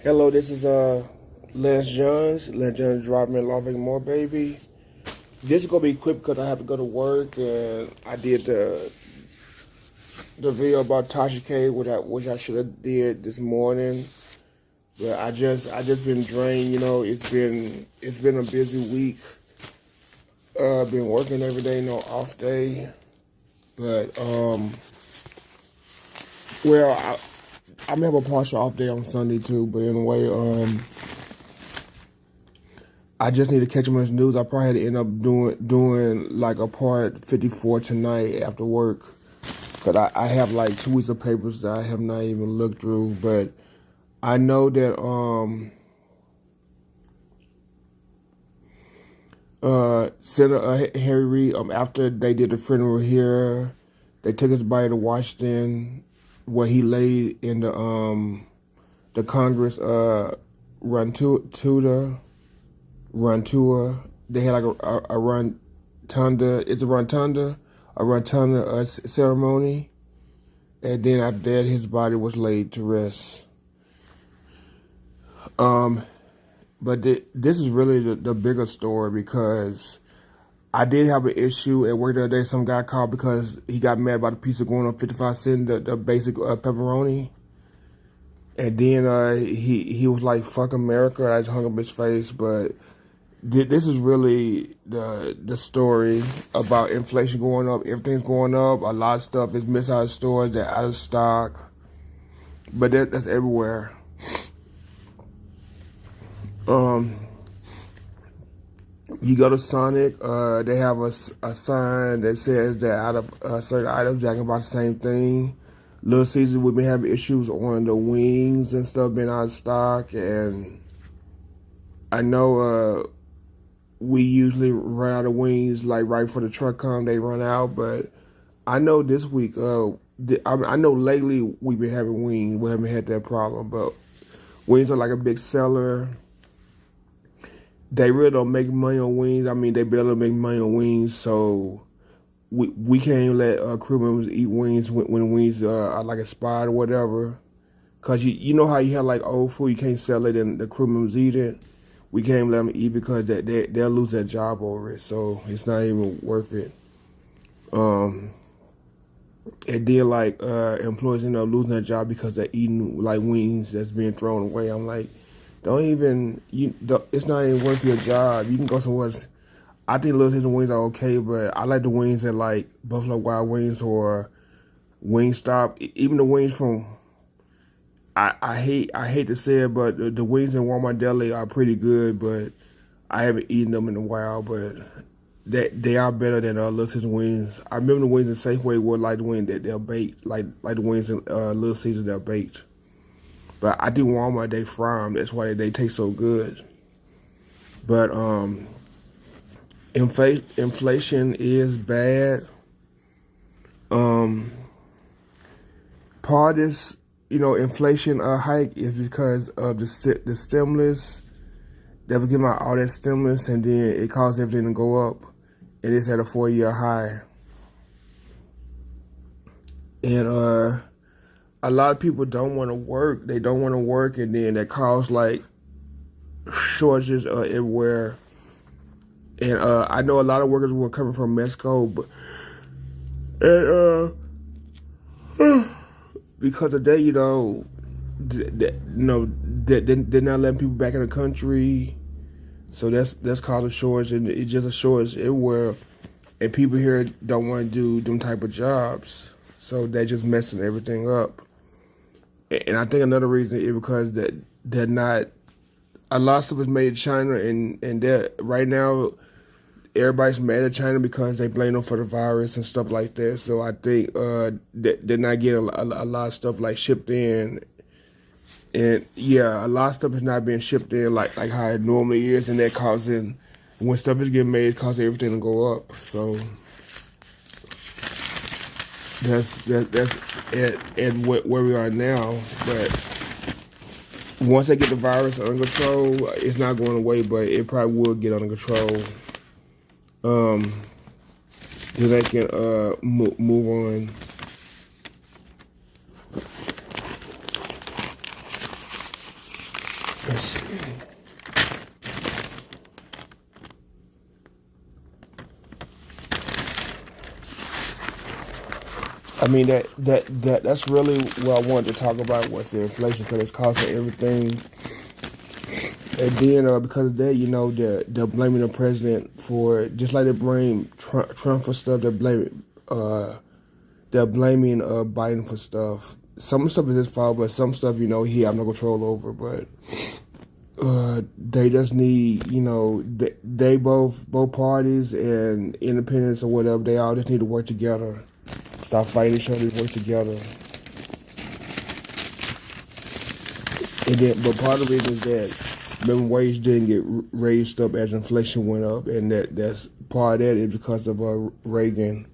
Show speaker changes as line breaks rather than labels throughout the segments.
Hello, this is Lance Johns. Lance Johns driving me loving more, baby. This is gonna be quick because I have to go to work, and I did the video about Tasha K, which I should have did this morning. But I just been drained. You know, it's been a busy week. Been working every day, no off day. But well, I'm gonna have a partial off day on Sunday too. But anyway, I just need to catch up on this news. I probably had to end up doing like a part 54 tonight after work. Because I have like 2 weeks of papers that I have not even looked through. But I know that Senator Harry Reid, after they did the funeral here, they took his body to Washington where he laid in the Congress Rantua. They had like a rotunda. It's a rotunda ceremony, and then after that, his body was laid to rest. But this is really the bigger story because I did have an issue at work the other day. Some guy called because he got mad about a pizza going on 55 cents, the basic pepperoni. And then he was like, "Fuck America." I just hung up his face. But this is really the story about inflation going up. Everything's going up. A lot of stuff is missing out of stores. They're out of stock. But that's everywhere. You go to Sonic, they have a sign that says that out of certain items, talking about the same thing. Little Caesars, we've been having issues on the wings and stuff being out of stock, and I know we usually run out of wings like right before the truck come, they run out, but I know this week, I know lately we've been having wings, we haven't had that problem, but wings are like a big seller. They really don't make money on wings. I mean, they barely make money on wings, so we can't let crew members eat wings when wings are like expired or whatever. Cause you know how you have like old food, you can't sell it and the crew members eat it. We can't let them eat because they'll lose their job over it, so it's not even worth it. And then like employees end up losing their job because they're eating like wings that's being thrown away. I'm like, it's not even worth your job. You can go somewhere else. I think Little Caesars wings are okay, but I like the wings at like Buffalo Wild Wings or Wingstop. Even the wings from, I hate to say it, but the wings in Walmart Deli are pretty good, but I haven't eaten them in a while, but they are better than Little Caesars wings. I remember the wings in Safeway were like the wings that they're baked, like the wings in Little Caesars, they're baked. But I think Walmart, they fry them. That's why they taste so good. But inflation is bad. Part of this, inflation hike is because of the stimulus. They were giving out all that stimulus, and then it caused everything to go up. And it's at a 4-year high. And a lot of people don't want to work. They don't want to work, and then that causes like shortages everywhere. And I know a lot of workers were coming from Mexico, but because of that, they're not letting people back in the country, so that's caused a shortage, and it's just a shortage everywhere. And people here don't want to do them type of jobs, so they're just messing everything up. And I think another reason is because they're not, a lot of stuff is made in China, and they're, right now, everybody's mad at China because they blame them for the virus and stuff like that. So I think they're not getting a lot of stuff like shipped in. And yeah, a lot of stuff is not being shipped in like how it normally is, and that causing, when stuff is getting made, it causes everything to go up. So that's at where we are now. But once they get the virus under control, it's not going away, but it probably will get under control. So they can move on. Let's see. I mean that's really what I wanted to talk about was the inflation because it's costing everything. And then because of that, they're blaming the president for just like they blame Trump for stuff. They're blaming Biden for stuff. Some stuff is his fault, but some stuff he have no control over. But they just need they both parties and independents or whatever, they all just need to work together. Stop fighting each other, work together. And then, but part of it is that minimum wage didn't get raised up as inflation went up, and that's part of that is because of Reagan.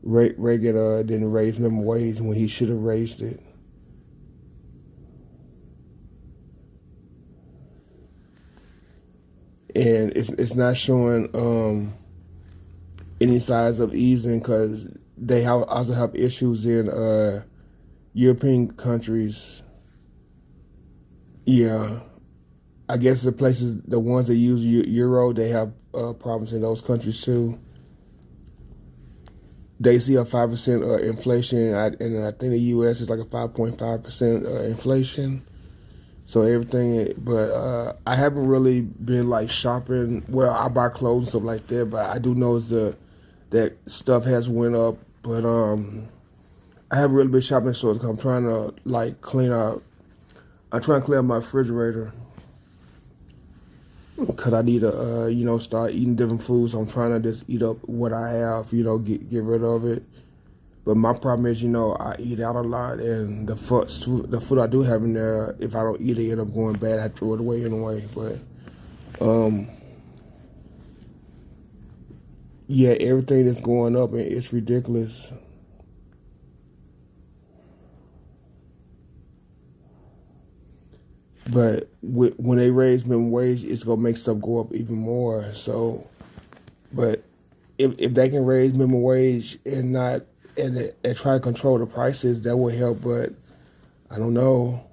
Reagan didn't raise minimum wage when he should have raised it. And it's not showing any signs of easing because they also have issues in European countries. Yeah, I guess the ones that use euro, they have problems in those countries too. They see a 5% inflation, and I think the U.S. is like a 5.5% inflation. So everything, but I haven't really been like shopping. Well, I buy clothes and stuff like that, but I do notice that stuff has went up. But I haven't really been shopping in stores because I'm trying to like clean out. I'm trying to clean out my refrigerator because I need to start eating different foods. So I'm trying to just eat up what I have, get rid of it. But my problem is, I eat out a lot, and the food I do have in there, if I don't eat it, it end up going bad. I throw it away anyway. But yeah, everything is going up, and it's ridiculous. But when they raise minimum wage, it's gonna make stuff go up even more. So, but if they can raise minimum wage and not and try to control the prices, that will help. But I don't know.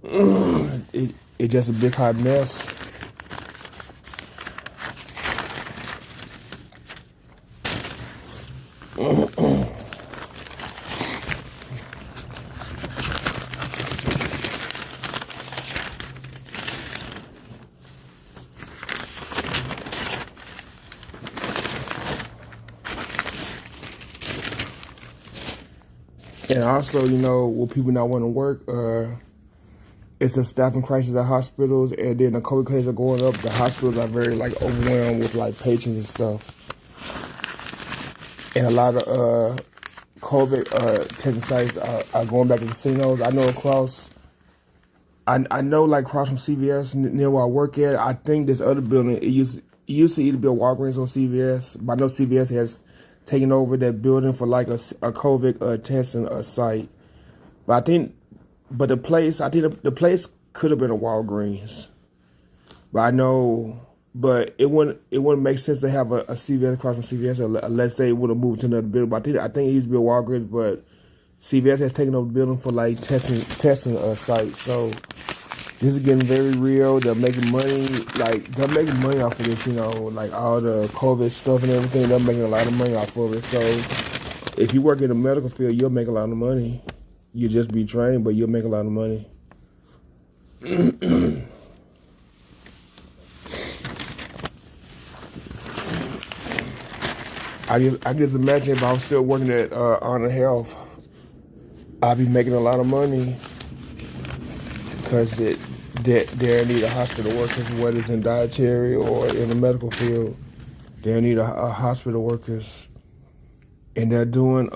It's just a big hot mess. And also, with people not want to work, it's a staffing crisis at hospitals, and then the COVID cases are going up. The hospitals are very overwhelmed with patients and stuff, and a lot of COVID testing sites are going back to casinos. I know across from CVS near where I work at. I think this other building it used to either be a Walgreens or CVS, but I know CVS has taking over that building for a COVID testing site. But the place could have been a Walgreens. But it wouldn't make sense to have a CVS across from CVS unless they would have moved to another building. But I think it used to be a Walgreens, but CVS has taken over the building for testing sites. So this is getting very real. They're making money. They're making money off of this, all the COVID stuff and everything. They're making a lot of money off of it. So if you work in the medical field, you'll make a lot of money. You'll just be trained, but you'll make a lot of money. I just imagine if I was still working at Honor Health, I'd be making a lot of money because they need a hospital workers, whether it's in dietary or in the medical field. They need a hospital workers, and they're doing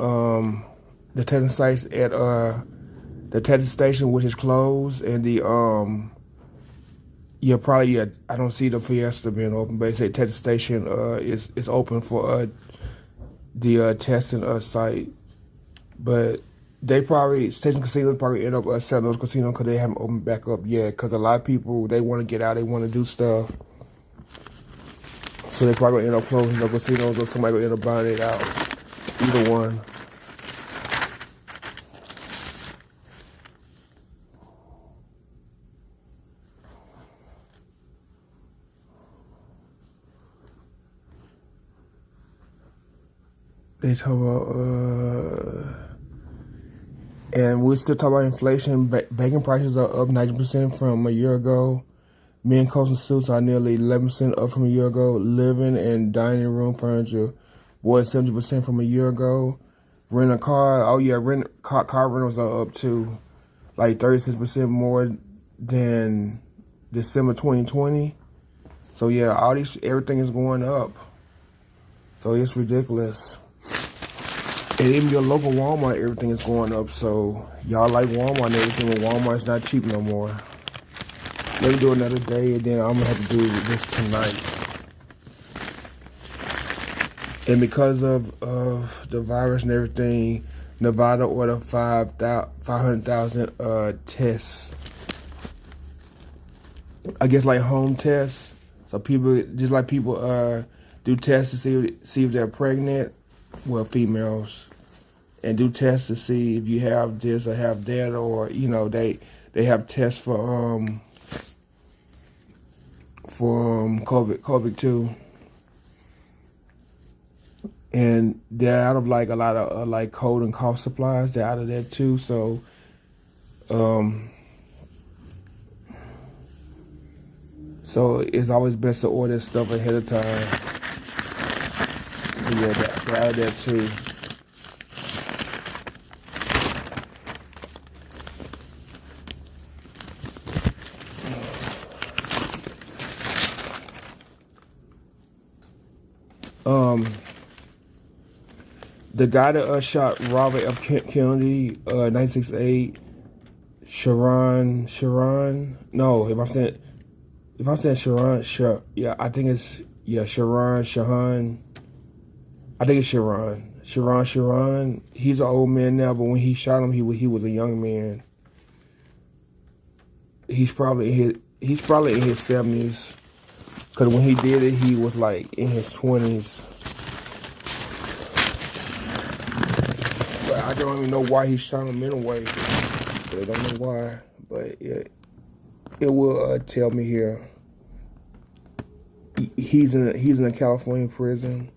the testing sites at the testing station, which is closed, and the I don't see the Fiesta being open, but they say testing station is open for the testing site, but station casinos probably end up selling those casinos because they haven't opened back up yet. Because a lot of people, they want to get out, they want to do stuff, so they probably end up closing the casinos, or somebody will end up buying it out. Either one. They talk about, and we still talk about inflation. Bacon prices are up 90% from a year ago. Men coats and suits are nearly 11% up from a year ago. Living and dining room furniture was 70% from a year ago. Rent a car, car rentals are up to like 36% more than December 2020. So yeah, everything is going up. So it's ridiculous. And even your local Walmart, everything is going up. So y'all like Walmart and everything, but Walmart's not cheap no more. Let me do another day, and then I'm gonna have to do this tonight. And because of the virus and everything, Nevada ordered 500,000 tests. I guess like home tests. So people do tests to see if they're pregnant. Well, females, and do tests to see if you have this or have that, or they have tests for COVID too, and they're out of like a lot of like cold and cough supplies. They're out of that too. So so it's always best to order stuff ahead of time. Yeah, they're out of that too. The guy that shot Robert F. Kennedy, 1968, Sharon. No, if I said Sharon, yeah, I think it's Sharon. I think it's Sharon. He's an old man now, but when he shot him, he was a young man. He's probably in his 70s, because when he did it, he was like in his 20s. But I don't even know why he shot him anyway. I don't know why, but it will tell me here. He's in a California prison.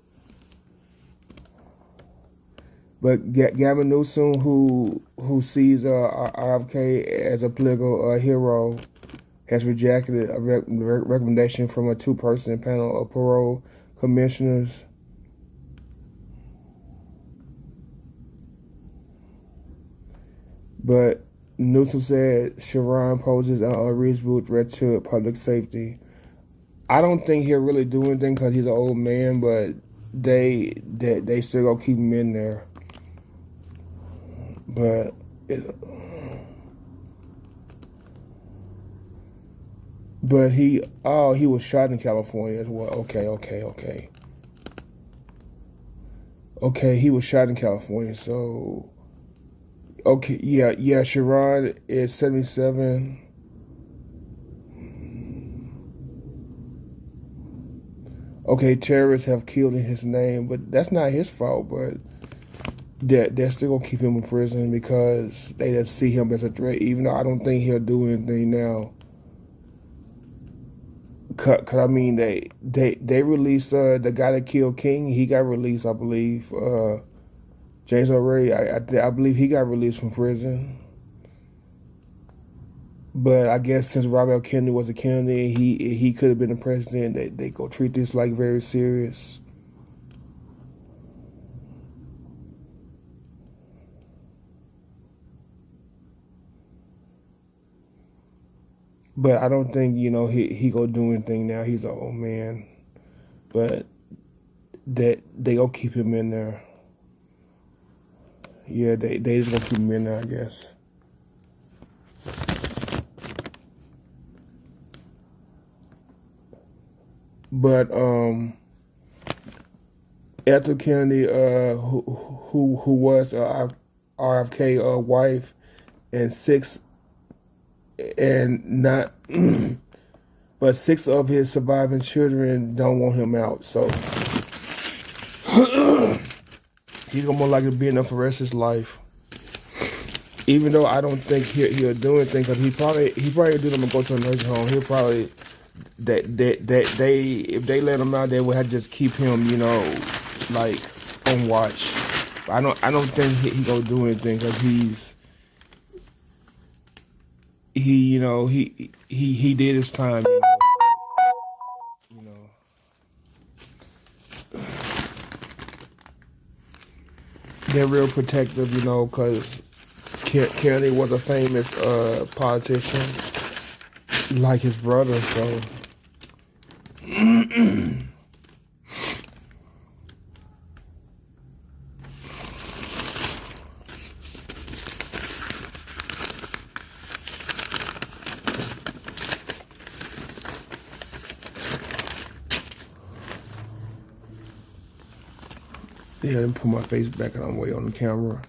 But Gavin Newsom, who sees RFK as a political hero, has rejected a recommendation from a two-person panel of parole commissioners. But Newsom said Sharon poses a reasonable threat to public safety. I don't think he'll really do anything because he's an old man, but they still gonna keep him in there. But he was shot in California as well. Okay, he was shot in California. So yeah, Sharon is 77. Okay, terrorists have killed in his name, but that's not his fault. But they're still gonna keep him in prison because they just see him as a threat. Even though I don't think he'll do anything now. Cause I mean they released the guy that killed King. He got released, I believe. James O'Reilly, I believe he got released from prison. But I guess since Robert F. Kennedy was a Kennedy, he could have been the president. They go treat this like very serious. But I don't think he go do anything now. He's an old man. But they gonna keep him in there. Yeah, they just gonna keep him in there, I guess. But Ethel Kennedy, who was RFK wife, and six of his surviving children don't want him out. So he's gonna more likely be in there for the rest of his life. Even though I don't think he'll do anything, because he probably do them and go to a nursing home. He'll probably if they let him out, they would have to just keep him, like on watch. I don't think he gonna do anything because he did his time. You know. They're real protective, because Kennedy was a famous politician, like his brother. So. Yeah, let me put my face back and I'm way on the camera.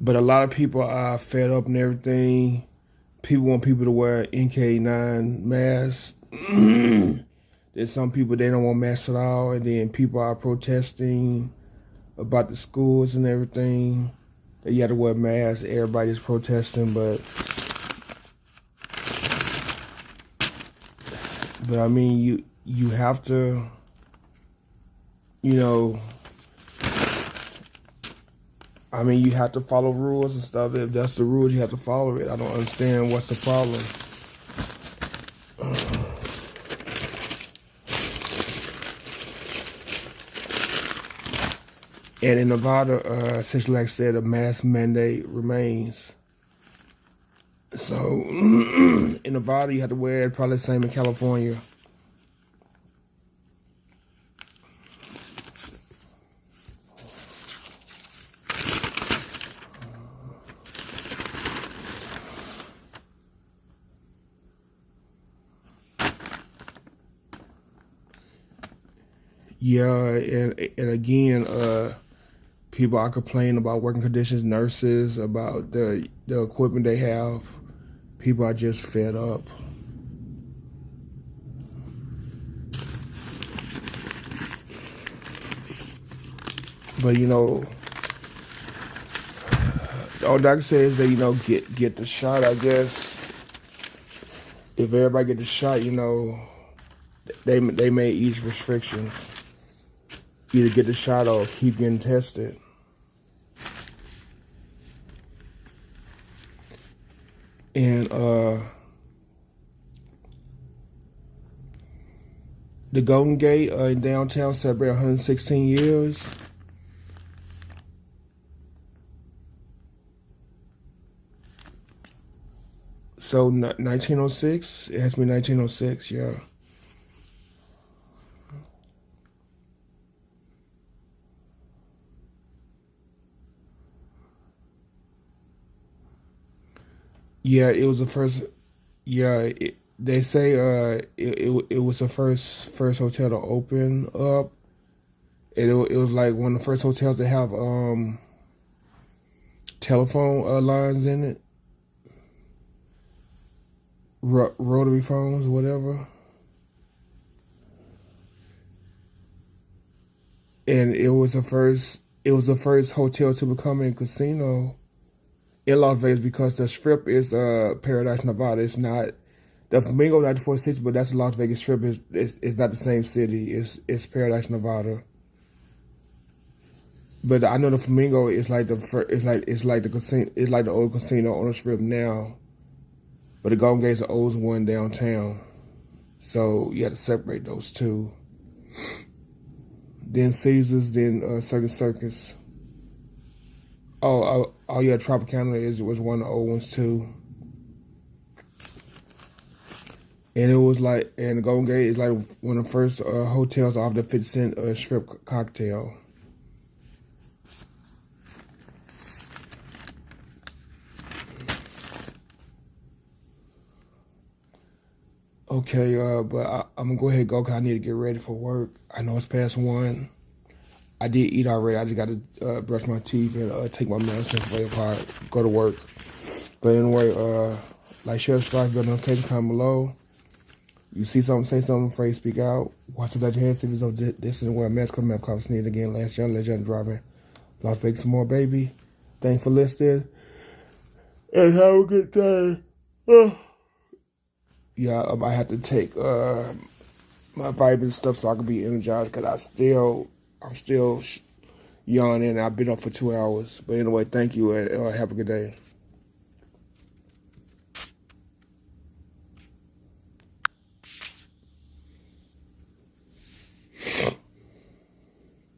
But a lot of people are fed up and everything. People want people to wear NK9 masks. There's some people, they don't want masks at all. And then people are protesting about the schools and everything. That you have to wear masks. Everybody's protesting, but I mean, you have to, you have to follow rules and stuff. If that's the rules, you have to follow it. I don't understand what's the problem. And in Nevada, essentially, like I said, a mask mandate remains. So in Nevada, you have to wear it, probably the same in California. Yeah, and again, people are complaining about working conditions, nurses, about the equipment they have. People are just fed up. But all doctor says that get the shot. I guess if everybody get the shot, they may ease restrictions. Either get the shot or keep getting tested. And the Golden Gate in downtown celebrate 116 years. So 1906, it has to be 1906, yeah. Yeah, it was the first. Yeah, they say it was the first hotel to open up. It was like one of the first hotels to have telephone lines in it, rotary phones, whatever. And it was the first hotel to become a casino in Las Vegas because the Strip is Paradise, Nevada. It's not the Flamingo, not the 460, but that's the Las Vegas Strip. It's not the same city. It's Paradise, Nevada. But I know the Flamingo is like the casino. It's like the old casino on the Strip now. But the Golden Gate's the oldest one downtown. So you have to separate those two. Then Caesars, then Circus. Oh yeah, Tropicana was one of the old ones too. And it was like, and the Golden Gate is like one of the first hotels off the 50-cent strip cocktail. Okay, but I'm gonna go ahead and go because I need to get ready for work. I know it's past 1. I did eat already. I just got to brush my teeth and take my medicine before I go to work. But anyway, like, share, subscribe, build notifications, comment below. You see something, say something, afraid, speak out. Watch the hands, see this is where a mess come up, cause sneeze again. Last young legend driving. Las Vegas some more, baby. Thanks for listening. And have a good day. Yeah, I might have to take my vitamin stuff so I can be energized because I'm still yawning. I've been up for 2 hours. But anyway, thank you and have a good day.